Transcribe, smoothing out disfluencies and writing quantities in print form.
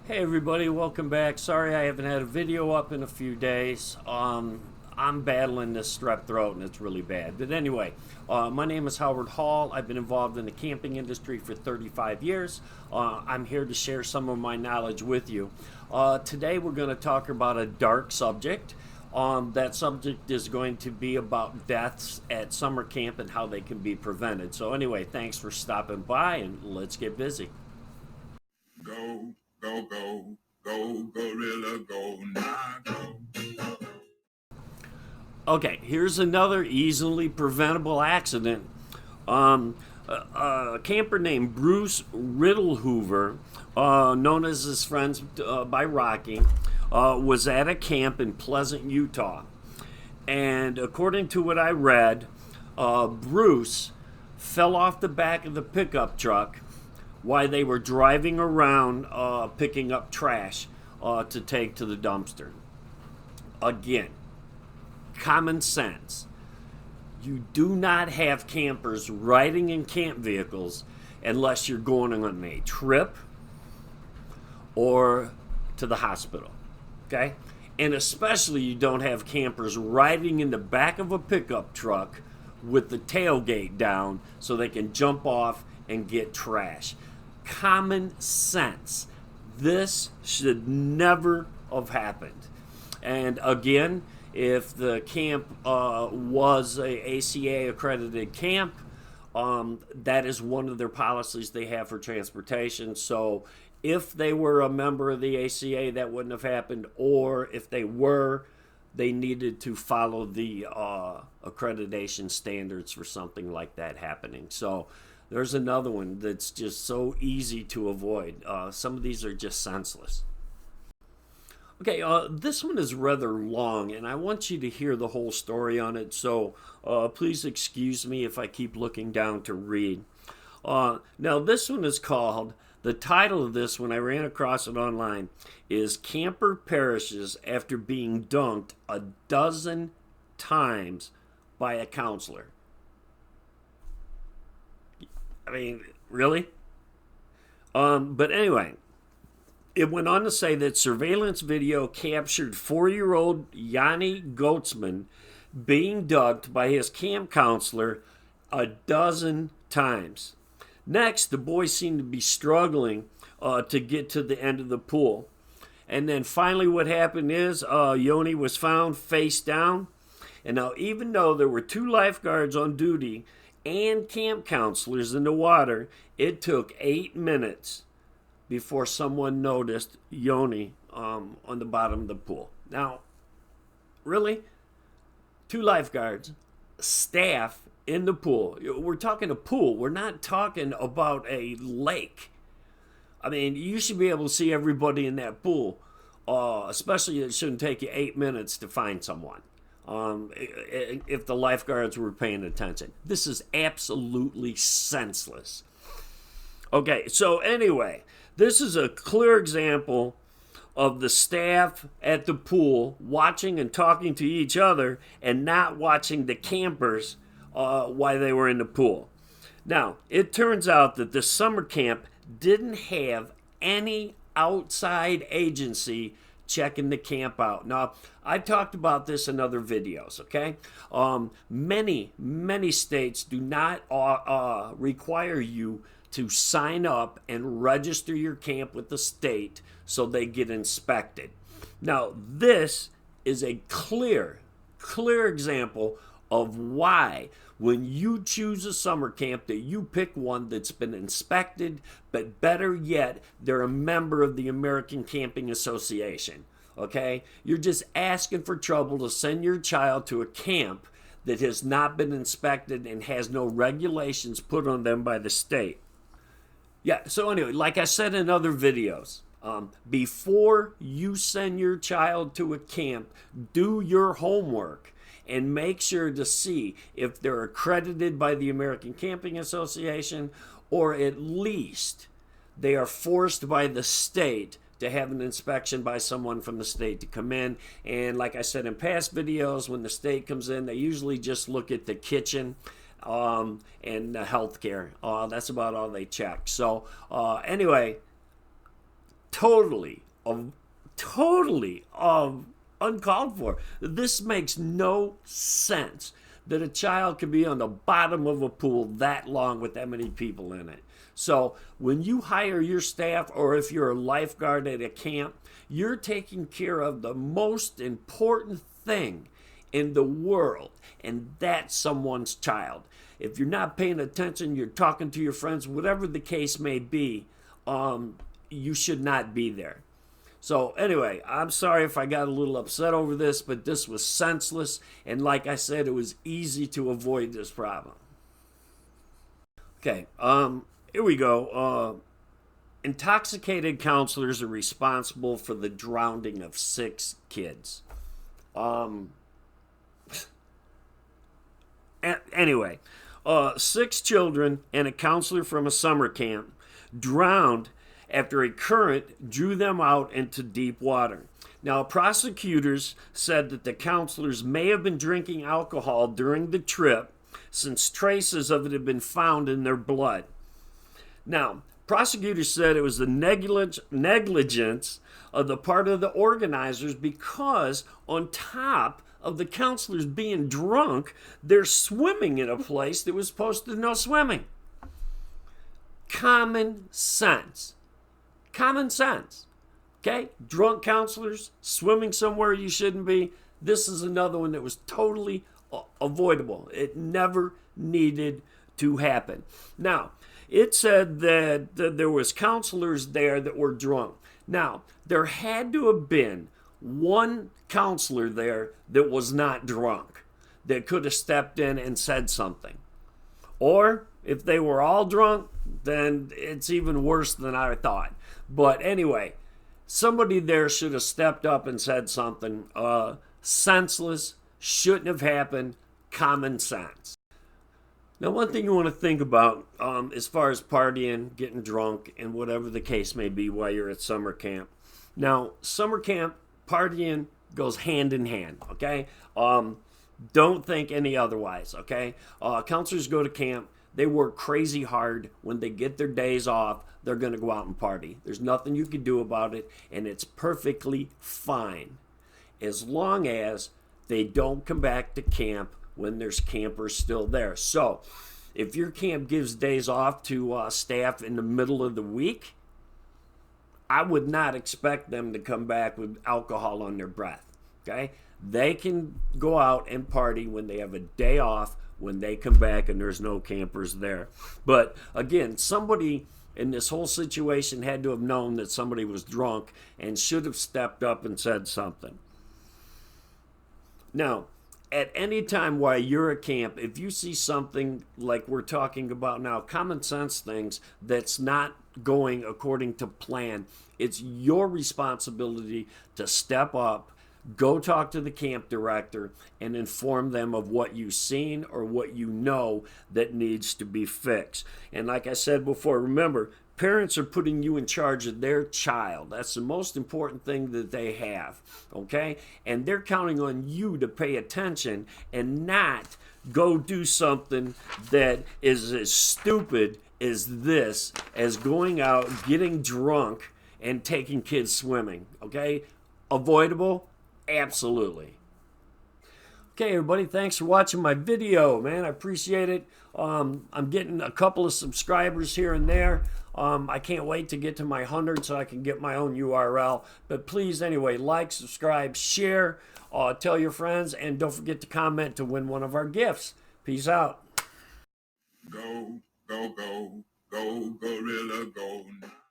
Hey everybody, welcome back. Sorry I haven't had a video up in a few days. I'm battling this strep throat and it's really bad. But anyway, my name is Howard Hall. I've been involved in the camping industry for 35 years. I'm here to share some of my knowledge with you. Today we're going to talk about a dark subject. That subject is going to be about deaths at summer camp and how they can be prevented. So anyway, thanks for stopping by and let's get busy. Go, go, go, go, gorilla, go, nah, go. Okay, here's another easily preventable accident. A camper named Bruce Riddlehoover, known as his friends by Rocky, was at a camp in Pleasant, Utah. And according to what I read, Bruce fell off the back of the pickup truck while they were driving around picking up trash to take to the dumpster. Again, common sense. You do not have campers riding in camp vehicles unless you're going on a trip or to the hospital. Okay? And especially you don't have campers riding in the back of a pickup truck with the tailgate down so they can jump off and get trash. Common sense. This should never have happened. And again, if the camp was a ACA accredited camp, that is one of their policies they have for transportation. So if they were a member of the ACA, that wouldn't have happened. Or if they were, they needed to follow the accreditation standards for something like that happening. So there's another one that's just so easy to avoid. Some of these are just senseless. Okay, this one is rather long, and I want you to hear the whole story on it, so please excuse me if I keep looking down to read. Now, this one is called, the title of this, when I ran across it online, is Camper Perishes After Being Dunked a Dozen Times by a Counselor. I mean, really? But anyway, it went on to say that surveillance video captured 4-year-old Yanni Goatsman being dunked by his camp counselor a dozen times. Next, the boy seemed to be struggling to get to the end of the pool. And then finally what happened is Yoni was found face down. And now even though there were 2 lifeguards on duty and camp counselors in the water, it took 8 minutes before someone noticed Yoni on the bottom of the pool. Now, really? 2 lifeguards, staff in the pool. We're talking a pool. We're not talking about a lake. I mean, you should be able to see everybody in that pool, especially it shouldn't take you 8 minutes to find someone. If the lifeguards were paying attention. This is absolutely senseless. Okay, so anyway, this is a clear example of the staff at the pool watching and talking to each other and not watching the campers while they were in the pool. Now, it turns out that the summer camp didn't have any outside agency checking the camp out. Now, I've talked about this in other videos, okay? Many states do not require you to sign up and register your camp with the state so they get inspected. Now, this is a clear example of why when you choose a summer camp that you pick one that's been inspected, but better yet, they're a member of the American Camping Association, okay? You're just asking for trouble to send your child to a camp that has not been inspected and has no regulations put on them by the state. Yeah, so anyway, like I said in other videos, before you send your child to a camp, do your homework and make sure to see if they're accredited by the American Camping Association, or at least they are forced by the state to have an inspection by someone from the state to come in. And like I said in past videos, when the state comes in, they usually just look at the kitchen and healthcare. That's about all they check. So anyway, totally uncalled for. This makes no sense that a child could be on the bottom of a pool that long with that many people in it. So when you hire your staff, or if you're a lifeguard at a camp, you're taking care of the most important thing in the world, and that's someone's child. If you're not paying attention, you're talking to your friends, whatever the case may be, you should not be there. So anyway, I'm sorry if I got a little upset over this, but this was senseless, and like I said, it was easy to avoid this problem. Okay, here we go. Intoxicated counselors are responsible for the drowning of 6 kids. Anyway, 6 children and a counselor from a summer camp drowned after a current drew them out into deep water. Now, prosecutors said that the counselors may have been drinking alcohol during the trip, since traces of it had been found in their blood. Now, prosecutors said it was the negligence of the part of the organizers, because on top of the counselors being drunk, they're swimming in a place that was supposed to no swimming. Common sense. Common sense. Okay? Drunk counselors swimming somewhere you shouldn't be. This is another one that was totally avoidable. It never needed to happen. Now, it said that there was counselors there that were drunk. Now, there had to have been one counselor there that was not drunk, that could have stepped in and said something. Or if they were all drunk, then it's even worse than I thought. But anyway, somebody there should have stepped up and said something. Senseless, shouldn't have happened, common sense. Now, one thing you want to think about as far as partying, getting drunk, and whatever the case may be while you're at summer camp. Now, summer camp, partying goes hand in hand, okay? Don't think any otherwise, okay? Counselors go to camp. They work crazy hard. When they get their days off, they're going to go out and party. There's nothing you can do about it, and it's perfectly fine as long as they don't come back to camp when there's campers still there. So if your camp gives days off to staff in the middle of the week, I would not expect them to come back with alcohol on their breath, okay? They can go out and party when they have a day off, when they come back and there's no campers there. But again, somebody in this whole situation had to have known that somebody was drunk and should have stepped up and said something. Now, at any time while you're at camp, if you see something like we're talking about now, common sense things that's not going according to plan, it's your responsibility to step up, go talk to the camp director, and inform them of what you've seen or what you know that needs to be fixed. And like I said before, remember, parents are putting you in charge of their child. That's the most important thing that they have, okay? And they're counting on you to pay attention and not go do something that is as stupid as this, as going out, getting drunk, and taking kids swimming, okay? Avoidable? Absolutely. Okay, everybody, thanks for watching my video, man. I appreciate it. I'm getting a couple of subscribers here and there. I can't wait to get to my 100 so I can get my own URL. But please, anyway, like, subscribe, share, tell your friends, and don't forget to comment to win one of our gifts. Peace out.